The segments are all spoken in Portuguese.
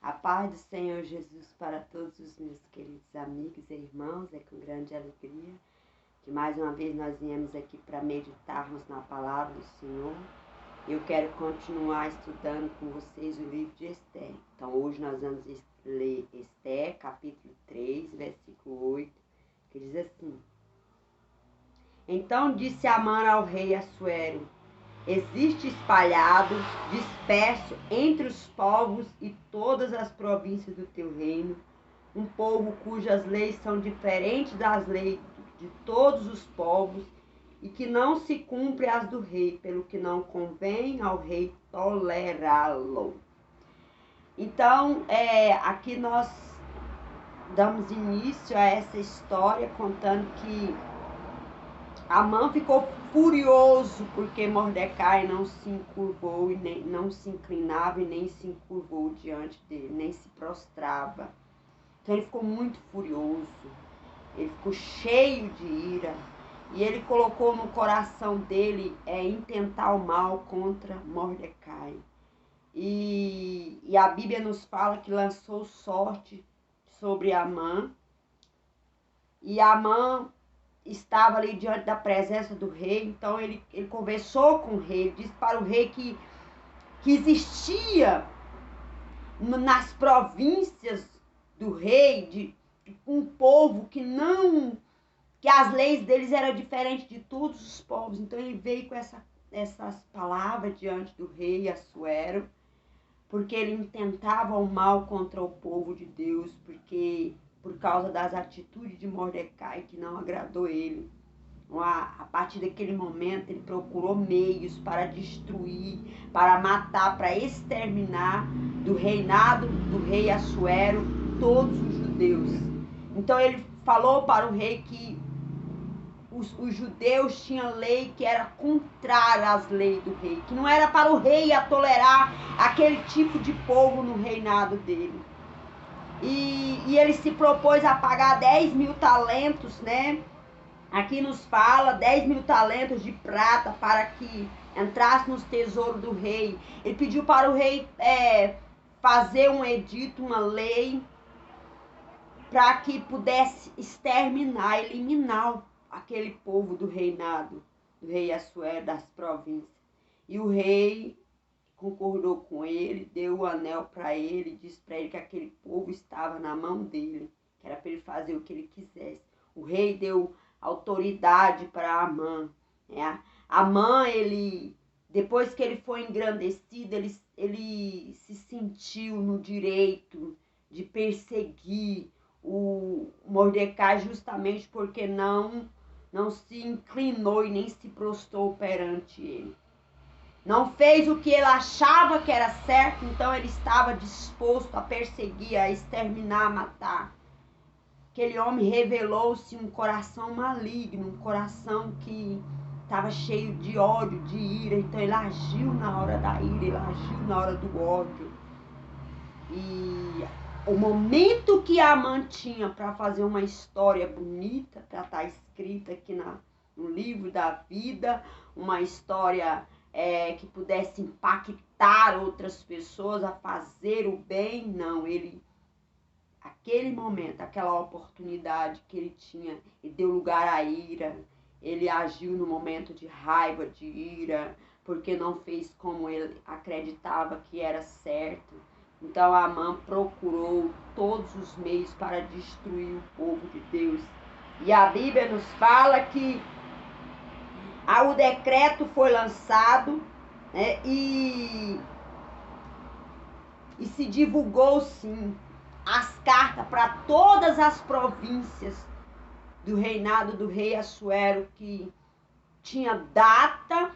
A paz do Senhor Jesus para todos os meus queridos amigos e irmãos. É com grande alegria que mais uma vez nós viemos aqui para meditarmos na palavra do Senhor. Eu quero continuar estudando com vocês o livro de Esther. Então hoje nós vamos ler Esther, capítulo 3, versículo 8, que diz assim: Então disse Amã ao rei Assuero: Existe espalhado, disperso entre os povos e todas as províncias do teu reino, um povo cujas leis são diferentes das leis de todos os povos e que não se cumpre as do rei, pelo que não convém ao rei tolerá-lo. Então, aqui nós damos início a essa história contando que Amã ficou furioso porque Mordecai não se encurvou e não se inclinava e nem se encurvou diante dele, nem se prostrava. Então ele ficou muito furioso, ele ficou cheio de ira e ele colocou no coração dele intentar o mal contra Mordecai. E a Bíblia nos fala que lançou sorte sobre Amã, e Amã estava ali diante da presença do rei. Então ele conversou com o rei, ele disse para o rei que existia nas províncias do rei um povo que as leis deles eram diferentes de todos os povos. Então ele veio com essas palavras diante do rei Assuero, porque ele intentava o mal contra o povo de Deus, por causa das atitudes de Mordecai que não agradou ele. A partir daquele momento ele procurou meios para destruir, para matar, para exterminar do reinado do rei Assuero todos os judeus. Então ele falou para o rei que os judeus tinham lei que era contrária às leis do rei, que não era para o rei a tolerar aquele tipo de povo no reinado dele. E ele se propôs a pagar 10.000 talentos, né? Aqui nos fala 10.000 talentos de prata para que entrasse nos tesouros do rei. Ele pediu para o rei fazer um edito, uma lei, para que pudesse exterminar, eliminar aquele povo do reinado, do rei Assuero, das províncias. E o rei concordou com ele, deu o anel para ele, disse para ele que aquele povo estava na mão dele, que era para ele fazer o que ele quisesse. O rei deu autoridade para Amã. Amã, depois que ele foi engrandecido, ele se sentiu no direito de perseguir o Mordecai, justamente porque não se inclinou e nem se prostrou perante ele. Não fez o que ele achava que era certo, então ele estava disposto a perseguir, a exterminar, a matar. Aquele homem revelou-se um coração maligno, um coração que estava cheio de ódio, de ira. Então ele agiu na hora da ira, ele agiu na hora do ódio. E o momento que Amã tinha para fazer uma história bonita, para estar escrita aqui no livro da vida, uma história que pudesse impactar outras pessoas a fazer o bem, não, aquele momento, aquela oportunidade que ele tinha, e deu lugar à ira. Ele agiu no momento de raiva, de ira, porque não fez como ele acreditava que era certo. Então Amã procurou todos os meios para destruir o povo de Deus. E a Bíblia nos fala que o decreto foi lançado, né, e se divulgou, sim, as cartas para todas as províncias do reinado do rei Assuero, que tinha data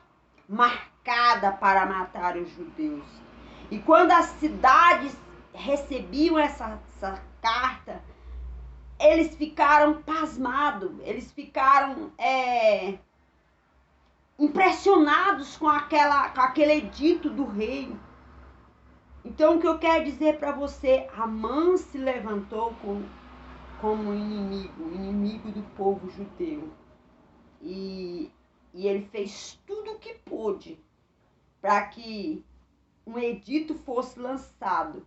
marcada para matar os judeus. E quando as cidades recebiam essa carta, eles ficaram pasmados, eles ficaram impressionados com aquele edito do rei. Então, o que eu quero dizer para você, Amã se levantou como inimigo do povo judeu. E ele fez tudo o que pôde para que um edito fosse lançado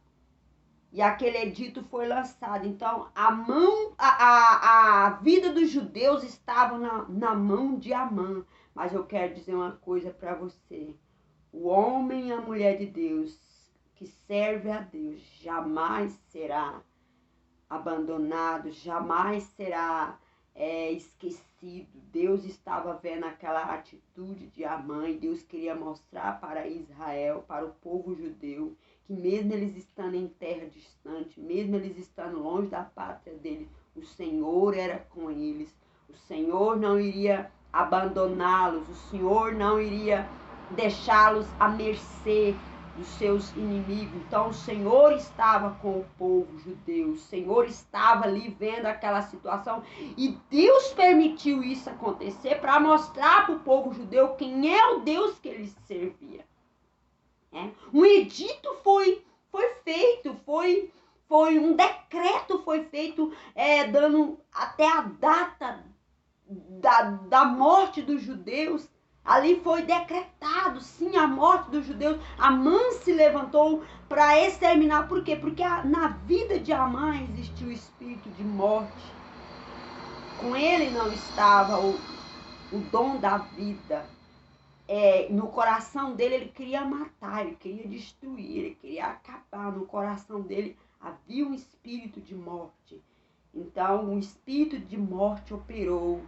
e aquele edito foi lançado. Então, a vida dos judeus estava na mão de Amã. Mas eu quero dizer uma coisa para você. O homem e a mulher de Deus que serve a Deus jamais será abandonado, jamais será esquecido. Deus estava vendo aquela atitude de Amã e Deus queria mostrar para Israel, para o povo judeu, que mesmo eles estando em terra distante, mesmo eles estando longe da pátria dele, o Senhor era com eles. O Senhor não iria abandoná-los, o Senhor não iria deixá-los à mercê dos seus inimigos. Então o Senhor estava com o povo judeu, o Senhor estava ali vendo aquela situação e Deus permitiu isso acontecer para mostrar para o povo judeu quem é o Deus que ele servia. Um edito foi feito, foi um decreto foi feito dando até a data da morte dos judeus. Ali foi decretado, sim, a morte dos judeus. Amã se levantou para exterminar. Por quê? Porque na vida de Amã existiu o espírito de morte. Com ele não estava o dom da vida. No coração dele ele queria matar, ele queria destruir, ele queria acabar. No coração dele havia um espírito de morte. Então o espírito de morte operou.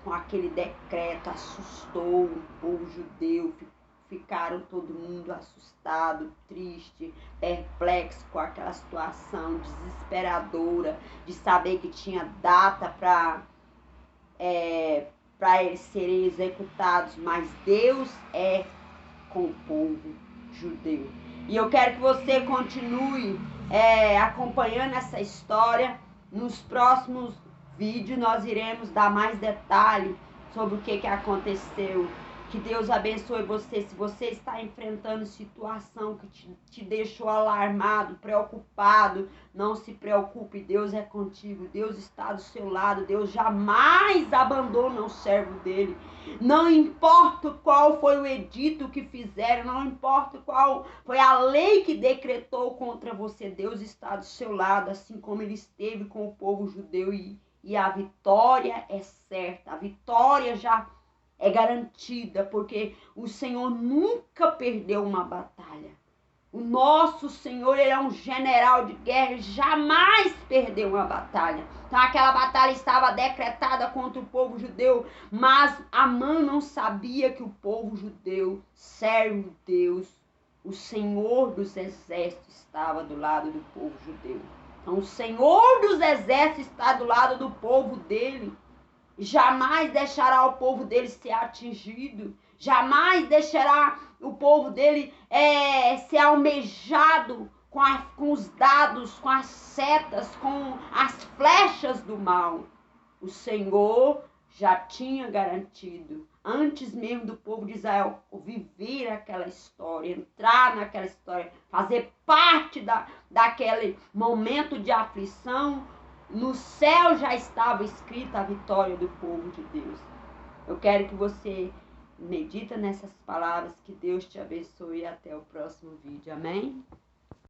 Com aquele decreto, assustou o povo judeu, ficaram todo mundo assustado, triste, perplexo com aquela situação desesperadora de saber que tinha data para eles serem executados, mas Deus é com o povo judeu. E eu quero que você continue acompanhando essa história. Nos próximos vídeos nós iremos dar mais detalhe sobre o que aconteceu. Que Deus abençoe você. Se você está enfrentando situação que te deixou alarmado, preocupado, não se preocupe, Deus é contigo, Deus está do seu lado, Deus jamais abandona o servo dele. Não importa qual foi o edito que fizeram, não importa qual foi a lei que decretou contra você, Deus está do seu lado, assim como ele esteve com o povo judeu e a vitória é certa, a vitória já é garantida, porque o Senhor nunca perdeu uma batalha. O nosso Senhor, ele é um general de guerra, ele jamais perdeu uma batalha. Então aquela batalha estava decretada contra o povo judeu, mas Amã não sabia que o povo judeu serve Deus. O Senhor dos exércitos estava do lado do povo judeu. Então o Senhor dos exércitos está do lado do povo dele. Jamais deixará o povo dele ser atingido. Jamais deixará o povo dele ser almejado com os dados, com as setas, com as flechas do mal. O Senhor já tinha garantido, antes mesmo do povo de Israel viver aquela história, entrar naquela história, fazer parte daquele momento de aflição. No céu já estava escrita a vitória do povo de Deus. Eu quero que você medita nessas palavras, que Deus te abençoe e até o próximo vídeo. Amém?